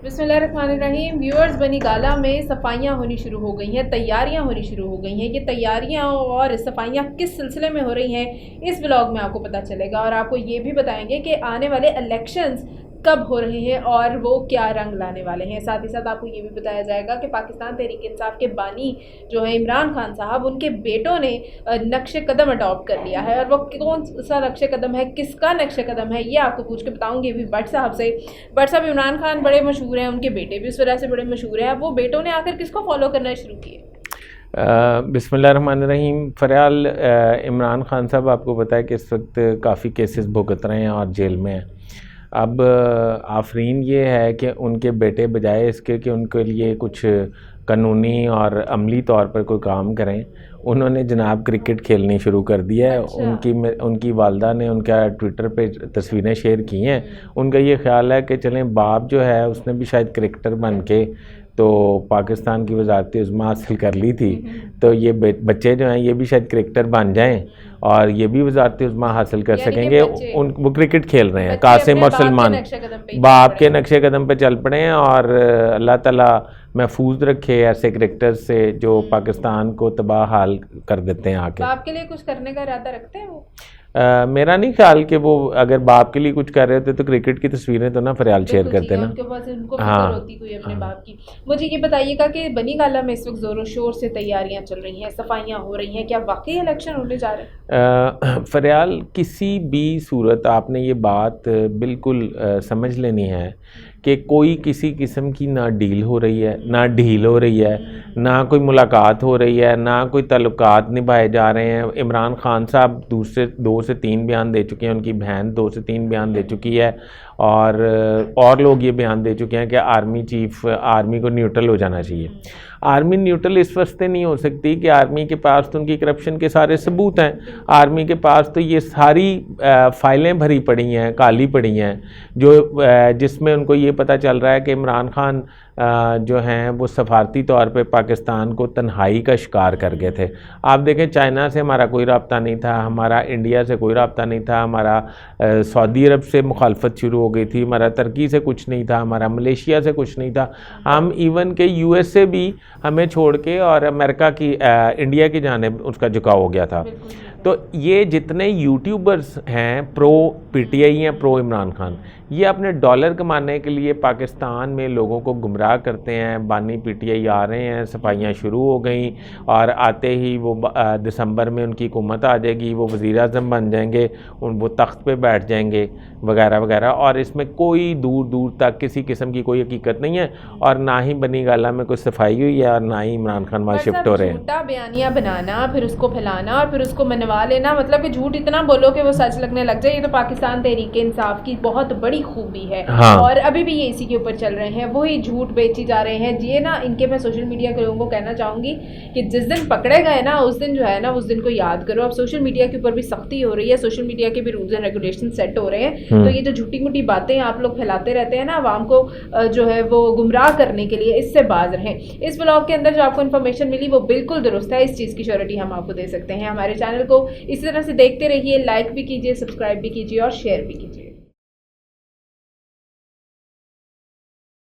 बिस्मिल्लाहिर्रहमानिर्रहीम। व्यूअर्स, बनी गाला में सफाइयाँ होनी शुरू हो गई हैं, तैयारियां होनी शुरू हो गई हैं। ये तैयारियां और सफाइयां किस सिलसिले में हो रही हैं, इस व्लॉग में आपको पता चलेगा और आपको ये भी बताएंगे कि आने वाले इलेक्शंस कब हो रहे हैं और वो क्या रंग लाने वाले हैं। साथ ही साथ आपको ये भी बताया जाएगा कि पाकिस्तान तहरीक इंसाफ के बानी जो है इमरान खान साहब, उनके बेटों ने नक्शे कदम अडॉप्ट कर लिया है और वो कौन सा नक्शे कदम है, किसका नक्शे कदम है, ये आपको पूछ के बताऊंगी अभी भट्ट साहब से। भट्ट साहब, इमरान खान बड़े मशहूर हैं, उनके बेटे भी उस वजह से बड़े मशहूर हैं। अब वो बेटों ने आकर किसको फॉलो करना शुरू किए? बिस्मिल्लाहिर्रहमानिर्रहीम। फ़रयाल, इमरान खान साहब आपको पता है कि इस वक्त काफ़ी केसेस भुगत रहे हैं और जेल में हैं। अब आफरीन ये है कि उनके बेटे बजाय इसके कि उनके लिए कुछ कानूनी और अमली तौर पर कोई काम करें, उन्होंने जनाब क्रिकेट खेलनी शुरू कर दिया है। अच्छा। उनकी वालदा ने उनका ट्विटर पे तस्वीरें शेयर की हैं। उनका ये ख्याल है कि चलें, बाप जो है उसने भी शायद क्रिकेटर बन के तो पाकिस्तान की वज़ारत उज़्मा हासिल कर ली थी, तो ये बच्चे जो हैं ये भी शायद क्रिकेटर बन जाएं और ये भी वज़ारत उज़्मा हासिल कर सकेंगे। वो क्रिकेट खेल रहे हैं, कासिम और सलमान बाप के नक्शे कदम पे चल पड़े हैं और अल्लाह ताला महफूज रखे ऐसे क्रिकेटर से जो पाकिस्तान को तबाह हाल कर देते हैं आके। बाप के लिए कुछ करने का इरादा रखते हैं वो? मेरा नहीं ख्याल कि वो अगर बाप के लिए कुछ कर रहे थे तो क्रिकेट की तस्वीरें तो ना फ़रयाल शेयर करते ना। उनको फिक्र होती कोई अपने बाप की। मुझे ये बताइएगा कि बनी गाला में इस वक्त ज़ोरों शोर से तैयारियां चल रही हैं, सफाइयां हो रही हैं, क्या वाकई इलेक्शन होने जा रहे हैं? फ़रयाल, किसी भी सूरत आपने ये बात बिल्कुल समझ लेनी है कि कोई किसी किस्म की ना डील हो रही है, ना ढील हो रही है, ना कोई मुलाकात हो रही है, ना कोई ताल्लुकात निभाए जा रहे हैं। इमरान खान साहब 2 से 3 बयान दे चुके हैं, उनकी बहन 2 से 3 बयान दे चुकी है और लोग ये बयान दे चुके हैं कि आर्मी चीफ आर्मी को न्यूट्रल हो जाना चाहिए। आर्मी न्यूट्रल इस वास्ते नहीं हो सकती कि आर्मी के पास तो उनकी करप्शन के सारे सबूत हैं। आर्मी के पास तो ये सारी फाइलें भरी पड़ी हैं, काली पड़ी हैं, जिसमें उनको ये पता चल रहा है कि इमरान खान जो हैं वो सफारती तौर पे पाकिस्तान को तन्हाई का शिकार कर गए थे। आप देखें, चाइना से हमारा कोई रब्ता नहीं था, हमारा इंडिया से कोई रब्ता नहीं था, हमारा सऊदी अरब से मुखालफत शुरू हो गई थी, हमारा तुर्की से कुछ नहीं था, हमारा मलेशिया से कुछ नहीं था। हम इवन के यूएस से भी हमें छोड़ के और अमेरिका की इंडिया की जानिब उसका झुकाव हो गया था। तो ये जितने यूट्यूबर्स हैं प्रो पीटीआई हैं, प्रो इमरान खान, ये अपने डॉलर कमाने के लिए पाकिस्तान में लोगों को गुमराह करते हैं। बानी पीटीआई आ रहे हैं, सफाइयाँ शुरू हो गई और आते ही वो दिसंबर में उनकी हुकूमत आ जाएगी, वो वज़ीर आज़म बन जाएंगे, वो तख्त पे बैठ जाएंगे वगैरह वगैरह। और इसमें कोई दूर दूर तक किसी किस्म की कोई हकीकत नहीं है और ना ही बनी गाला में कोई सफाई हुई है और ना ही इमरान खान वहाँ शिफ्ट हो रहे हैं। झूठा बयानियाँ बनाना, फिर उसको फैलाना और फिर उसको मनवा लेना, मतलब कि झूठ इतना बोलो कि वो सच लगने लग जाए। ये तो पाकिस्तान तहरीक इंसाफ की बहुत बड़ी खूबी है। हाँ। और अभी भी ये इसी के ऊपर चल रहे हैं, वही झूठ बेची जा रहे हैं। ये ना इनके, मैं सोशल मीडिया के लोगों को कहना चाहूँगी कि जिस दिन पकड़े गए ना, उस दिन जो है ना, उस दिन को याद करो। अब सोशल मीडिया के ऊपर भी सख्ती हो रही है, सोशल मीडिया के भी रूल्स एंड रेगुलेशन सेट हो रहे हैं। तो ये जो झूठी मूठी बातें आप लोग फैलाते रहते हैं ना आवाम को जो है वो गुमराह करने के लिए, इससे बाज रहें। इस ब्लॉग के अंदर जो आपको इन्फॉर्मेशन मिली वो बिल्कुल दुरुस्त है, इस चीज़ की श्योरिटी हम आपको दे सकते हैं। हमारे चैनल को इसी तरह से देखते रहिए, लाइक भी कीजिए, सब्सक्राइब भी कीजिए और शेयर भी कीजिए।